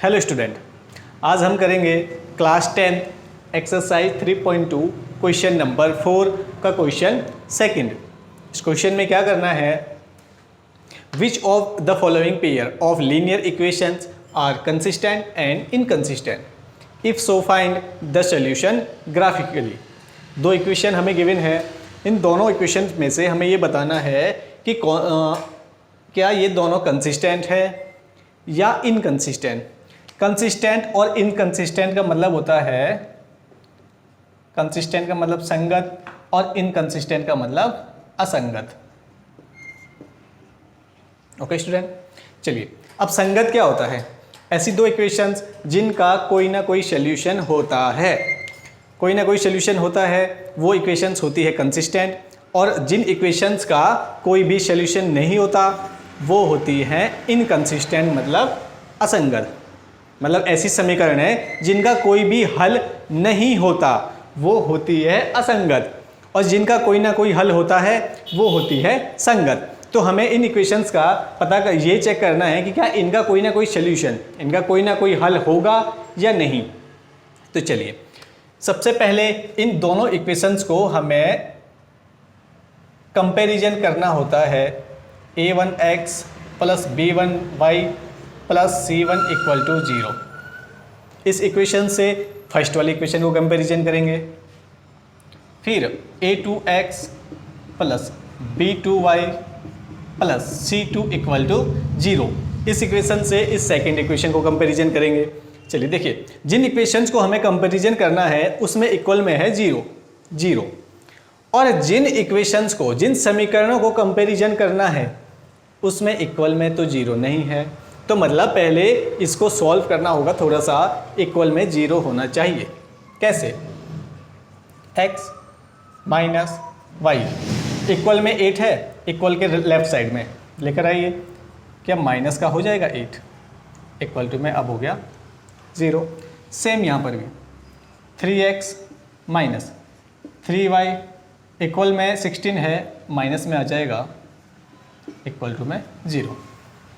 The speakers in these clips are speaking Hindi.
हेलो स्टूडेंट, आज हम करेंगे क्लास 10 एक्सरसाइज 3.2 क्वेश्चन नंबर 4 का क्वेश्चन सेकंड। इस क्वेश्चन में क्या करना है, which of the following pair of linear equations are consistent and inconsistent, if so find the solution graphically. दो इक्वेशन हमें गिवन है, इन दोनों इक्वेशन में से हमें ये बताना है कि क्या ये दोनों कंसिस्टेंट है या इनकंसिस्टेंट। कंसिस्टेंट और इनकंसिस्टेंट का मतलब होता है, कंसिस्टेंट का मतलब संगत और इनकंसिस्टेंट का मतलब असंगत। ओके स्टूडेंट, चलिए अब संगत क्या होता है, ऐसी दो इक्वेशंस जिनका कोई ना कोई सॉल्यूशन होता है, कोई ना कोई सॉल्यूशन होता है, वो इक्वेशंस होती है कंसिस्टेंट। और जिन इक्वेशंस का कोई भी सॉल्यूशन नहीं होता वो होती है इनकंसिस्टेंट, मतलब असंगत। मतलब ऐसी समीकरण है जिनका कोई भी हल नहीं होता वो होती है असंगत, और जिनका कोई ना कोई हल होता है वो होती है संगत। तो हमें इन इक्वेशंस का ये चेक करना है कि क्या इनका कोई ना कोई सॉल्यूशन, इनका कोई ना कोई हल होगा या नहीं। तो चलिए सबसे पहले इन दोनों इक्वेशंस को हमें कंपैरिजन करना होता है। a1x plus b1y plus c1 equal to 0। इस इक्वेशन से फर्स्ट वाली इक्वेशन को कंपैरिजन करेंगे, फिर a2x plus b2y plus c2 equal to 0। इस इक्वेशन से इस सेकेंड इक्वेशन को कंपैरिजन करेंगे। चलिए देखिए, जिन इक्वेशंस को हमें कंपैरिजन करना है उसमें इक्वल में है 0, और जिन इक्वेशंस को, जिन समीकरणों को कंपैरिजन करना है उसमें इक्वल में तो 0 नहीं है। तो मतलब पहले इसको सॉल्व करना होगा, थोड़ा सा इक्वल में 0 होना चाहिए। कैसे, x माइनस वाई इक्वल में 8 है, इक्वल के लेफ्ट साइड में लेकर आइए, क्या माइनस का हो जाएगा 8, इक्वल टू में अब हो गया 0। सेम यहाँ पर भी 3x माइनस 3y इक्वल में 16 है, माइनस में आ जाएगा इक्वल टू में 0।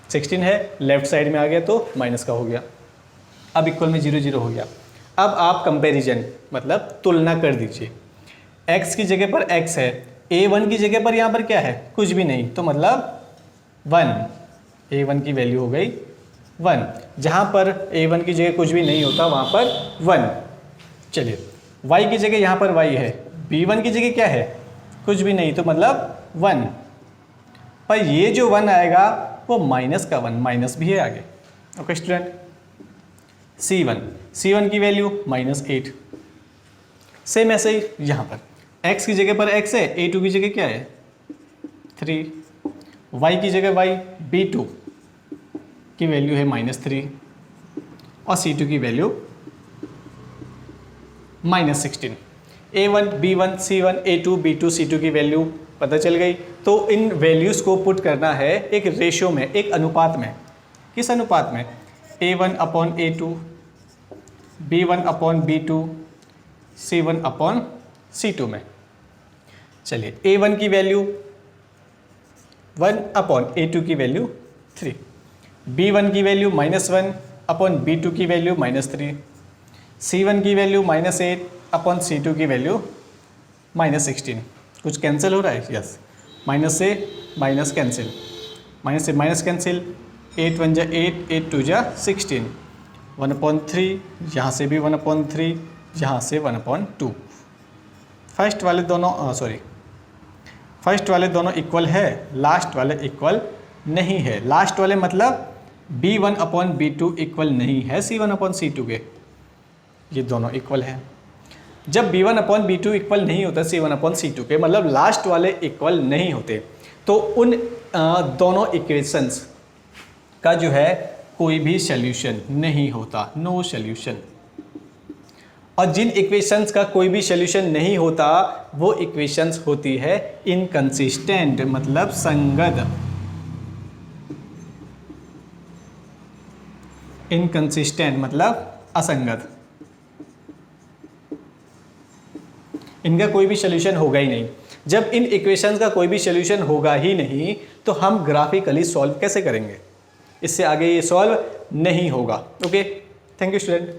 16 है, लेफ्ट साइड में आ गया तो माइनस का हो गया, अब इक्वल में 0 0 हो गया। अब आप कंपैरिजन मतलब तुलना कर दीजिए, x की जगह पर x है, a1 की जगह पर यहाँ पर क्या है, कुछ भी नहीं, तो मतलब 1, a1 की वैल्यू हो गई 1। जहाँ पर a1 की जगह कुछ भी नहीं होता वहाँ पर 1। चलिए y की जगह यहाँ पर y है, b1 की जगह क्या है, कुछ भी नहीं, तो मतलब 1। पर ये जो 1 आएगा वो माइनस का 1, माइनस भी है आगे। ओके स्टूडेंट, c1 की वैल्यू -8। सेम ऐसे ही यहाँ पर x की जगह पर x है, a2 की जगह क्या है 3, y की जगह y, b2 की वैल्यू है -3 और c2 की value -16। a1 b1 c1 a2 b2 c2 की वैल्यू पता चल गई। तो इन वैल्यूज़ को पुट करना है एक रेशियो में, एक अनुपात में। किस अनुपात में, a1 upon a2, b1 upon b2, c1 upon c2 में। चलिए a1 की वैल्यू 1 अपॉन a2 की वैल्यू 3, b1 की वैल्यू -1 अपॉन b2 की वैल्यू -3, c1 की वैल्यू -8 अपॉन c2 की वैल्यू -16। कुछ कैंसिल हो रहा है, यस, माइनस से माइनस कैंसिल, माइनस से माइनस कैंसिल, 8 1 जा 8, 8 2 जा 16, 1/3, यहाँ से भी 1/3, यहाँ से 1/2। फर्स्ट वाले दोनों इक्वल है, लास्ट वाले इक्वल नहीं है। लास्ट वाले मतलब b1 अपॉन b2 इक्वल नहीं है c1 अपॉन c2 के, ये दोनों इक्वल है। जब b1 अपॉन b2 इक्वल नहीं होता c1 अपॉन c2 के, मतलब लास्ट वाले इक्वल नहीं होते, तो उन दोनों इक्वेशंस का जो है कोई भी सॉल्यूशन नहीं होता, नो सॉल्यूशन। और जिन इक्वेशंस का कोई भी सॉल्यूशन नहीं होता वो इक्वेशंस होती है इनकंसिस्टेंट, मतलब संगत। इनकंसिस्टेंट मतलब असंगत, इनका कोई भी सॉल्यूशन होगा ही नहीं। जब इन इक्वेशंस का कोई भी सॉल्यूशन होगा ही नहीं तो हम ग्राफिकली सॉल्व कैसे करेंगे। इससे आगे ये सॉल्व नहीं होगा। Okay, thank you student.